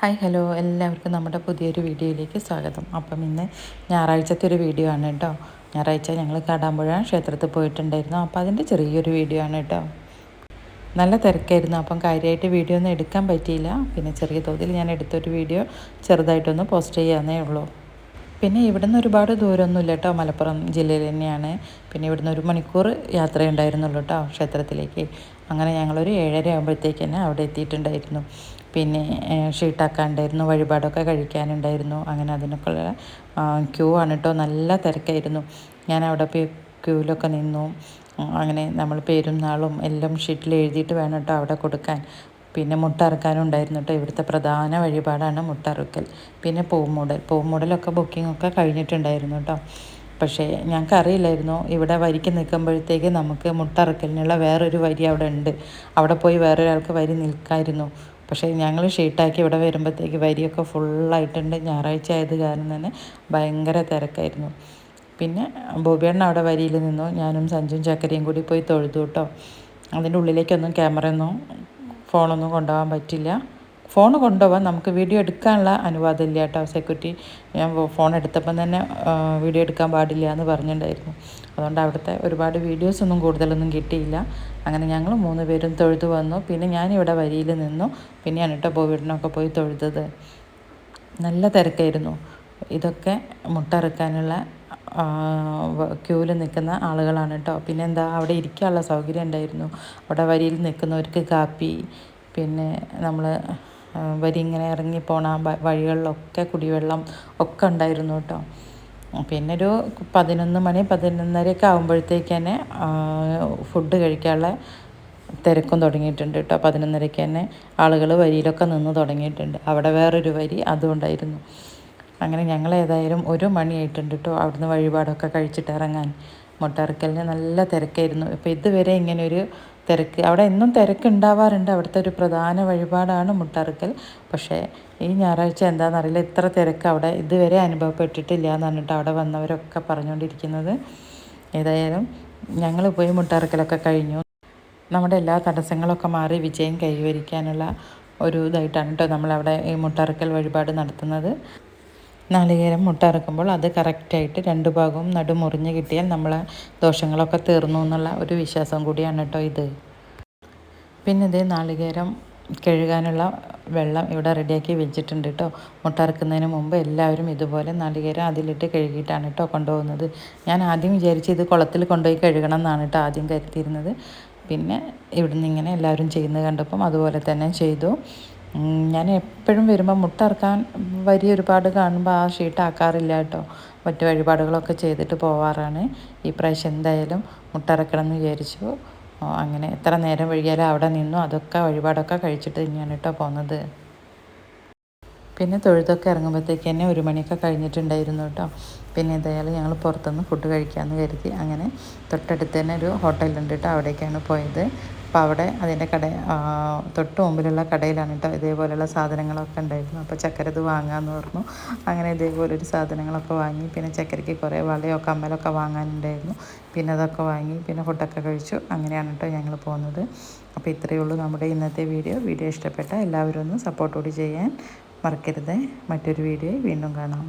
Hi hello എല്ലാവർക്കും നമ്മുടെ പുതിയൊരു വീഡിയോയിലേക്ക് സ്വാഗതം. അപ്പം ഇന്ന് ഞായറാഴ്ചത്തെ ഒരു വീഡിയോ ആണ് കേട്ടോ. ഞായറാഴ്ച ഞങ്ങൾ കാടാമ്പുഴ ക്ഷേത്രത്തിൽ പോയിട്ടുണ്ടായിരുന്നു. അപ്പോൾ അതിൻ്റെ ചെറിയൊരു വീഡിയോ ആണ് കേട്ടോ. നല്ല തിരക്കായിരുന്നു, അപ്പം കാര്യമായിട്ട് വീഡിയോ ഒന്നും എടുക്കാൻ പറ്റിയില്ല. പിന്നെ ചെറിയ തോതിൽ ഞാൻ എടുത്തൊരു വീഡിയോ ചെറുതായിട്ടൊന്ന് പോസ്റ്റ് ചെയ്യാന്നേ ഉള്ളൂ. പിന്നെ ഇവിടുന്ന് ഒരുപാട് ദൂരമൊന്നുമില്ല കേട്ടോ, മലപ്പുറം ജില്ലയിൽ തന്നെയാണ്. പിന്നെ ഇവിടുന്ന് 1 മണിക്കൂർ യാത്രയുണ്ടായിരുന്നുള്ളൂ കേട്ടോ ക്ഷേത്രത്തിലേക്ക്. അങ്ങനെ ഞങ്ങളൊരു 7:30 ആകുമ്പോഴത്തേക്ക് തന്നെ അവിടെ എത്തിയിട്ടുണ്ടായിരുന്നു. പിന്നെ ഷീട്ടാക്കാനുണ്ടായിരുന്നു, വഴിപാടൊക്കെ കഴിക്കാനുണ്ടായിരുന്നു. അങ്ങനെ അതിനൊക്കെയുള്ള ക്യൂ ആണ് കേട്ടോ, നല്ല തിരക്കായിരുന്നു. ഞാൻ അവിടെ പോയി ക്യൂവിലൊക്കെ നിന്നു. അങ്ങനെ നമ്മൾ പേരും നാളും എല്ലാം ഷീറ്റിൽ എഴുതിയിട്ട് വേണം കേട്ടോ അവിടെ കൊടുക്കാൻ. പിന്നെ മുട്ട അറുക്കാനും ഉണ്ടായിരുന്നു കേട്ടോ. ഇവിടുത്തെ പ്രധാന വഴിപാടാണ് മുട്ട അറുക്കൽ. പിന്നെ പൂമൂടലൊക്കെ ബുക്കിംഗ് കഴിഞ്ഞിട്ടുണ്ടായിരുന്നു കേട്ടോ. പക്ഷേ ഞങ്ങൾക്ക് അറിയില്ലായിരുന്നു, ഇവിടെ വരിക്ക് നിൽക്കുമ്പോഴത്തേക്ക് നമുക്ക് മുട്ട അറുക്കലിനുള്ള വേറൊരു വരി അവിടെ ഉണ്ട്. അവിടെ പോയി വേറൊരാൾക്ക് വരി നിൽക്കായിരുന്നു. പക്ഷേ ഞങ്ങൾ ഷീട്ടാക്കി ഇവിടെ വരുമ്പോഴത്തേക്ക് വരിയൊക്കെ ഫുള്ളായിട്ടുണ്ട്. ഞായറാഴ്ച ആയത് കാരണം തന്നെ ഭയങ്കര തിരക്കായിരുന്നു. പിന്നെ ബോബിയണ്ണ അവിടെ വരിയിൽ നിന്നു. ഞാനും സഞ്ജും ചക്കരയും കൂടി പോയി തൊഴുതു കേട്ടോ. അതിൻ്റെ ഉള്ളിലേക്കൊന്നും ക്യാമറയൊന്നും ഫോണൊന്നും കൊണ്ടുപോകാൻ പറ്റില്ല. ഫോൺ കൊണ്ടുപോകാൻ നമുക്ക് വീഡിയോ എടുക്കാനുള്ള അനുവാദം ഇല്ല കേട്ടോ. സെക്യൂരിറ്റി ഞാൻ ഫോൺ എടുത്തപ്പം തന്നെ വീഡിയോ എടുക്കാൻ പാടില്ല എന്ന് പറഞ്ഞിട്ടുണ്ടായിരുന്നു. അതുകൊണ്ട് അവിടുത്തെ ഒരുപാട് വീഡിയോസൊന്നും കൂടുതലൊന്നും കിട്ടിയില്ല. അങ്ങനെ ഞങ്ങൾ 3 പേരും തൊഴുതു വന്നു. പിന്നെ ഞാനിവിടെ വരിയിൽ നിന്നു. പിന്നെയാണ് കേട്ടോ ബോബിയണ്ണനൊക്കെ പോയി തൊഴുതത്. നല്ല തിരക്കായിരുന്നു. ഇതൊക്കെ മുട്ട അറുക്കാനുള്ള ക്യൂവിൽ നിൽക്കുന്ന ആളുകളാണ് കേട്ടോ. പിന്നെ എന്താ, അവിടെ ഇരിക്കാനുള്ള സൗകര്യം ഉണ്ടായിരുന്നു. അവിടെ വരിയിൽ നിൽക്കുന്നവർക്ക് കാപ്പി, പിന്നെ നമ്മൾ വരി ഇങ്ങനെ ഇറങ്ങിപ്പോണ വഴികളിലൊക്കെ കുടിവെള്ളം ഒക്കെ ഉണ്ടായിരുന്നു കേട്ടോ. പിന്നെ ഒരു 11 മണി 11:30 ആകുമ്പോഴത്തേക്ക് തന്നെ ഫുഡ് കഴിക്കാനുള്ള തിരക്കും തുടങ്ങിയിട്ടുണ്ട് കേട്ടോ. 11:30 തന്നെ ആളുകൾ വരിയിലൊക്കെ നിന്ന് തുടങ്ങിയിട്ടുണ്ട്. അവിടെ വേറൊരു വരി അതും ഉണ്ടായിരുന്നു. അങ്ങനെ ഞങ്ങൾ ഏതായാലും 1 മണിയായിട്ടുണ്ട് കേട്ടോ അവിടുന്ന് വഴിപാടൊക്കെ കഴിച്ചിട്ട് ഇറങ്ങാൻ. മുട്ടറക്കലിന് നല്ല തിരക്കായിരുന്നു. ഇപ്പോൾ ഇതുവരെ ഇങ്ങനെയൊരു തിരക്ക് അവിടെ എന്നും തിരക്കുണ്ടാവാറുണ്ട്. അവിടുത്തെ ഒരു പ്രധാന വഴിപാടാണ് മുട്ടറക്കൽ. പക്ഷേ ഈ ഞായറാഴ്ച എന്താണെന്നറിയില്ല, ഇത്ര തിരക്ക് അവിടെ ഇതുവരെ അനുഭവപ്പെട്ടിട്ടില്ല എന്നാണ് കേട്ടോ അവിടെ വന്നവരൊക്കെ പറഞ്ഞുകൊണ്ടിരിക്കുന്നത്. ഏതായാലും ഞങ്ങൾ പോയി മുട്ടറക്കലൊക്കെ കഴിഞ്ഞു. നമ്മുടെ എല്ലാ തടസ്സങ്ങളൊക്കെ മാറി വിജയം കൈവരിക്കാനുള്ള ഒരു ഇതായിട്ടാണ് കേട്ടോ നമ്മളവിടെ ഈ മുട്ടറക്കൽ വഴിപാട് നടത്തുന്നത്. നാളികേരം മുട്ട അറുക്കുമ്പോൾ അത് കറക്റ്റായിട്ട് 2 ഭാഗവും നടുമുറിഞ്ഞ് കിട്ടിയാൽ നമ്മളെ ദോഷങ്ങളൊക്കെ തീർന്നു എന്നുള്ള ഒരു വിശ്വാസം കൂടിയാണ് കേട്ടോ ഇത്. പിന്നെ ഇതേ നാളികേരം കഴുകാനുള്ള വെള്ളം ഇവിടെ റെഡിയാക്കി വെച്ചിട്ടുണ്ട് കേട്ടോ. മുട്ട അറുക്കുന്നതിന് മുമ്പ് എല്ലാവരും ഇതുപോലെ നാളികേരം അതിലിട്ട് കഴുകിയിട്ടാണ് കേട്ടോ കൊണ്ടുപോകുന്നത്. ഞാൻ ആദ്യം വിചാരിച്ച് ഇത് കുളത്തിൽ കൊണ്ടുപോയി കഴുകണം എന്നാണ് കേട്ടോ ആദ്യം കരുതിയിരുന്നത്. പിന്നെ ഇവിടുന്ന് ഇങ്ങനെ എല്ലാവരും ചെയ്യുന്നത് കണ്ടപ്പം അതുപോലെ തന്നെ ചെയ്തു. ഞാൻ എപ്പോഴും വരുമ്പോൾ മുട്ട അറുക്കാൻ വരി ഒരുപാട് കാണുമ്പോൾ ആ ഷീട്ടാക്കാറില്ല കേട്ടോ. മറ്റു വഴിപാടുകളൊക്കെ ചെയ്തിട്ട് പോവാറാണ്. ഈ പ്രാവശ്യം എന്തായാലും മുട്ട അറക്കണം എന്ന് വിചാരിച്ചു. അങ്ങനെ എത്ര നേരം വൈകിയാലും അവിടെ നിന്നു. അതൊക്കെ വഴിപാടൊക്കെ കഴിച്ചിട്ട് തന്നെയാണ് കേട്ടോ പോകുന്നത്. പിന്നെ തൊഴുതൊക്കെ ഇറങ്ങുമ്പോഴത്തേക്ക് തന്നെ 1 മണിയൊക്കെ കഴിഞ്ഞിട്ടുണ്ടായിരുന്നു കേട്ടോ. പിന്നെ എന്തായാലും ഞങ്ങൾ പുറത്തുനിന്ന് ഫുഡ് കഴിക്കാമെന്ന് കരുതി. അങ്ങനെ തൊട്ടടുത്ത് തന്നെ ഒരു ഹോട്ടലുണ്ട് കേട്ടോ, അവിടേക്കാണ് പോയത്. അപ്പോൾ അവിടെ അതിൻ്റെ തൊട്ട് മുമ്പിലുള്ള കടയിലാണ് കേട്ടോ ഇതേപോലെയുള്ള സാധനങ്ങളൊക്കെ ഉണ്ടായിരുന്നു. അപ്പോൾ ചക്കര ഇത് വാങ്ങാമെന്ന് പറഞ്ഞു. അങ്ങനെ ഇതേപോലൊരു സാധനങ്ങളൊക്കെ വാങ്ങി. പിന്നെ ചക്കരയ്ക്ക് കുറേ വളയോ കമ്മലൊക്കെ വാങ്ങാനുണ്ടായിരുന്നു. പിന്നെ അതൊക്കെ വാങ്ങി. പിന്നെ ഫുഡൊക്കെ കഴിച്ചു. അങ്ങനെയാണ് കേട്ടോ ഞങ്ങൾ പോകുന്നത്. അപ്പോൾ ഇത്രയേ ഉള്ളൂ നമ്മുടെ ഇന്നത്തെ വീഡിയോ. വീഡിയോ ഇഷ്ടപ്പെട്ട എല്ലാവരും ഒന്ന് സപ്പോർട്ട് കൂടി ചെയ്യാൻ മറക്കരുത്. മറ്റൊരു വീഡിയോയിൽ വീണ്ടും കാണാം.